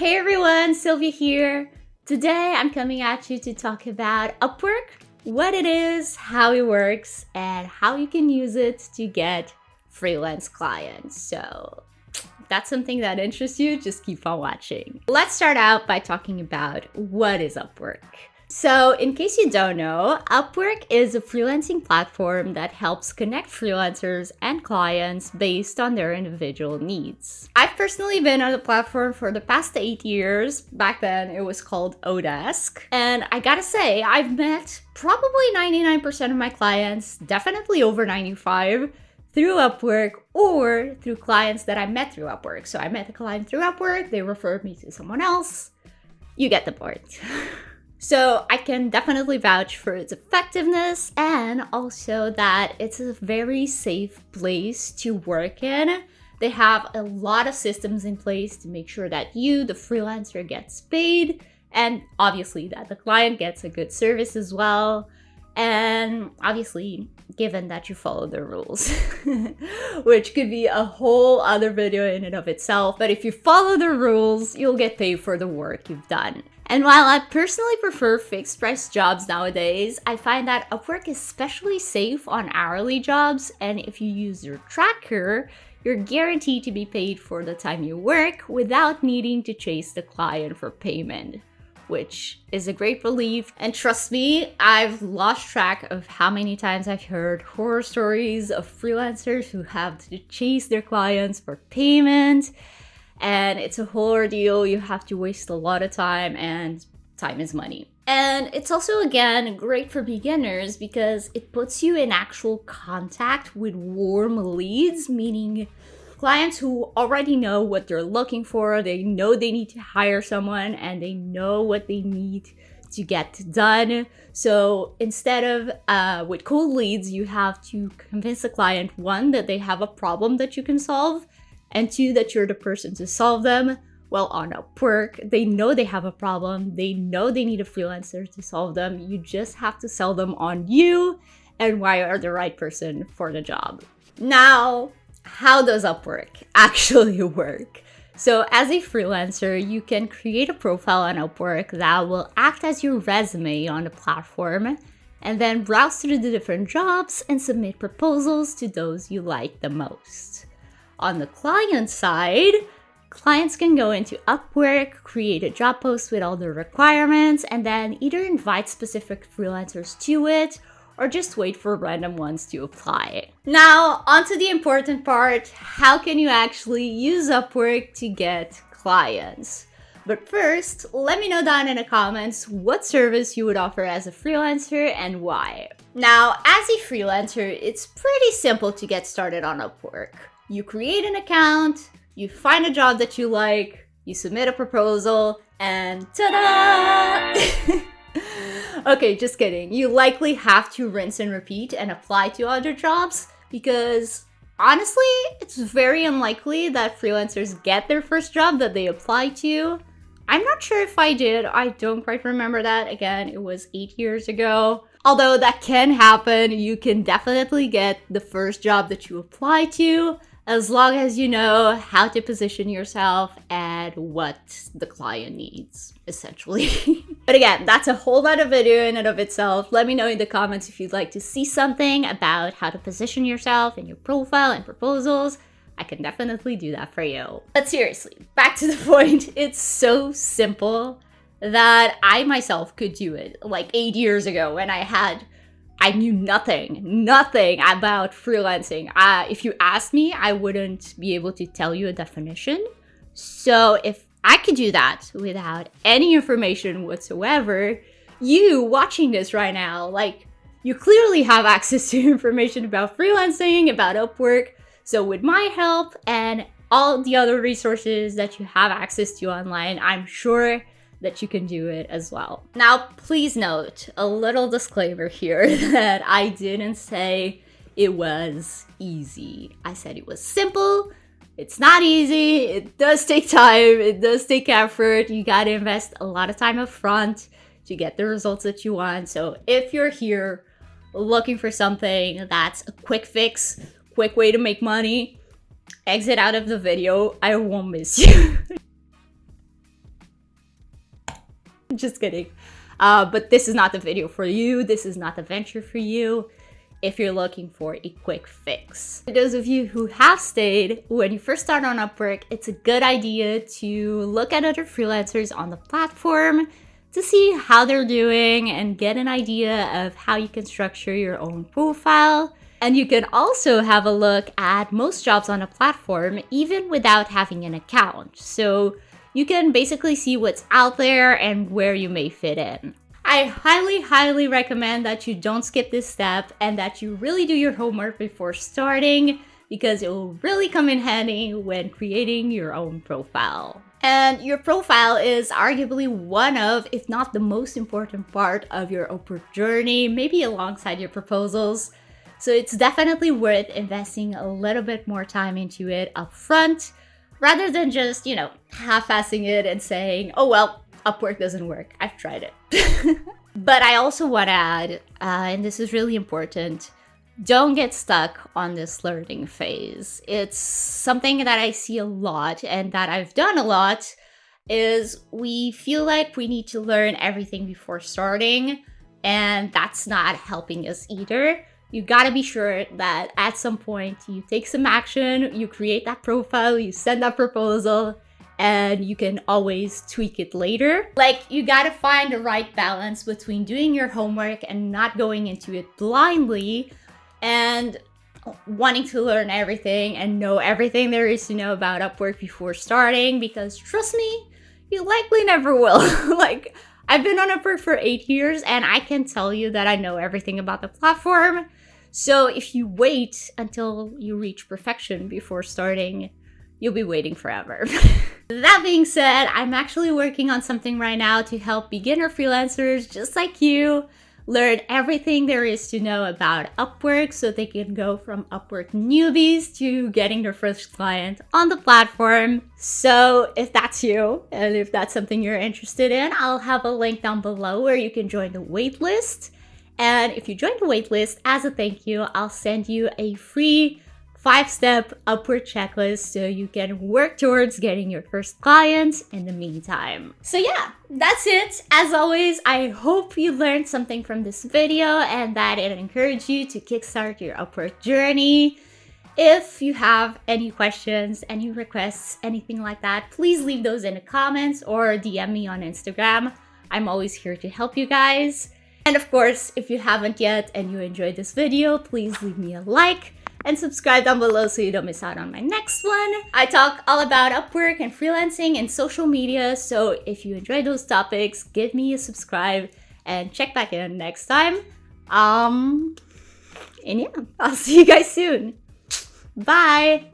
Hey everyone, Sylvia here. Today I'm coming at you to talk about Upwork, what it is, how it works, and how you can use it to get freelance clients. So if that's something that interests you, just keep on watching. Let's start out by talking about what is Upwork. So in case you don't know, Upwork is a freelancing platform that helps connect freelancers and clients based on their individual needs. I've personally been on the platform for the past 8 years. Back then it was called Odesk. And I gotta say, I've met probably 99% of my clients, definitely over 95, through Upwork or through clients that I met through Upwork. So I met a client through Upwork, they referred me to someone else. You get the point. So I can definitely vouch for its effectiveness and also that it's a very safe place to work in. They have a lot of systems in place to make sure that you, the freelancer, gets paid, and obviously that the client gets a good service as well. And obviously, given that you follow the rules, which could be a whole other video in and of itself. But if you follow the rules, you'll get paid for the work you've done. And while I personally prefer fixed price jobs nowadays, I find that Upwork is especially safe on hourly jobs. And if you use their tracker, you're guaranteed to be paid for the time you work without needing to chase the client for payment, which is a great relief. And trust me, I've lost track of how many times I've heard horror stories of freelancers who have to chase their clients for payment. And it's a whole ordeal. You have to waste a lot of time, and time is money. And it's also, again, great for beginners because it puts you in actual contact with warm leads, meaning clients who already know what they're looking for. They know they need to hire someone and they know what they need to get done. So instead of with cold leads, you have to convince the client, one, that they have a problem that you can solve, and two, that you're the person to solve them. Well, on Upwork, they know they have a problem. They know they need a freelancer to solve them. You just have to sell them on you and why you're the right person for the job. Now, how does Upwork actually work? So as a freelancer, you can create a profile on Upwork that will act as your resume on the platform and then browse through the different jobs and submit proposals to those you like the most. On the client side, clients can go into Upwork, create a job post with all the requirements, and then either invite specific freelancers to it or just wait for random ones to apply. Now, onto the important part, how can you actually use Upwork to get clients? But first, let me know down in the comments what service you would offer as a freelancer and why. Now, as a freelancer, it's pretty simple to get started on Upwork. You create an account, you find a job that you like, you submit a proposal, and ta-da! Okay, just kidding. You likely have to rinse and repeat and apply to other jobs because honestly, it's very unlikely that freelancers get their first job that they apply to. I'm not sure if I did. I don't quite remember that. Again, it was 8 years ago. Although that can happen, you can definitely get the first job that you apply to, as long as you know how to position yourself and what the client needs, essentially. But again, that's a whole other video in and of itself. Let me know in the comments if you'd like to see something about how to position yourself in your profile and proposals. I can definitely do that for you. But seriously, back to the point. It's so simple that I myself could do it like 8 years ago when I knew nothing about freelancing. If you asked me, I wouldn't be able to tell you a definition. So if I could do that without any information whatsoever, you watching this right now, like, you clearly have access to information about freelancing, about Upwork. So with my help and all the other resources that you have access to online, I'm sure that you can do it as well. Now, please note a little disclaimer here that I didn't say it was easy. I said it was simple. It's not easy. It does take time. It does take effort. You gotta invest a lot of time up front to get the results that you want. So if you're here looking for something that's a quick fix, quick way to make money, exit out of the video. I won't miss you. Just kidding. But this is not the video for you. This is not the venture for you if you're looking for a quick fix. For those of you who have stayed, when you first start on Upwork, it's a good idea to look at other freelancers on the platform to see how they're doing and get an idea of how you can structure your own profile. And you can also have a look at most jobs on a platform, even without having an account. So you can basically see what's out there and where you may fit in. I highly recommend that you don't skip this step and that you really do your homework before starting, because it will really come in handy when creating your own profile. And your profile is arguably one of, if not the most important part of your Upwork journey, maybe alongside your proposals. So it's definitely worth investing a little bit more time into it up front, rather than just, half-assing it and saying, oh, well, Upwork doesn't work. I've tried it. But I also want to add, and this is really important, don't get stuck on this learning phase. It's something that I see a lot and that I've done a lot, is we feel like we need to learn everything before starting, and that's not helping us either. You gotta be sure that at some point you take some action, you create that profile, you send that proposal, and you can always tweak it later. Like, you gotta find the right balance between doing your homework and not going into it blindly and wanting to learn everything and know everything there is to know about Upwork before starting, because trust me, you likely never will. Like, I've been on Upwork for 8 years and I can tell you that I know everything about the platform. So if you wait until you reach perfection before starting, you'll be waiting forever. That being said, I'm actually working on something right now to help beginner freelancers just like you learn everything there is to know about Upwork, so they can go from Upwork newbies to getting their first client on the platform. So if that's you, and if that's something you're interested in, I'll have a link down below where you can join the waitlist. And if you join the waitlist, as a thank you, I'll send you a free 5-step Upwork checklist so you can work towards getting your first client in the meantime. So yeah, that's it. As always, I hope you learned something from this video and that it encouraged you to kickstart your Upwork journey. If you have any questions, any requests, anything like that, please leave those in the comments or DM me on Instagram. I'm always here to help you guys. And of course, if you haven't yet and you enjoyed this video, please leave me a like and subscribe down below so you don't miss out on my next one. I talk all about Upwork and freelancing and social media, so if you enjoy those topics, give me a subscribe and check back in next time. And yeah, I'll see you guys soon. Bye!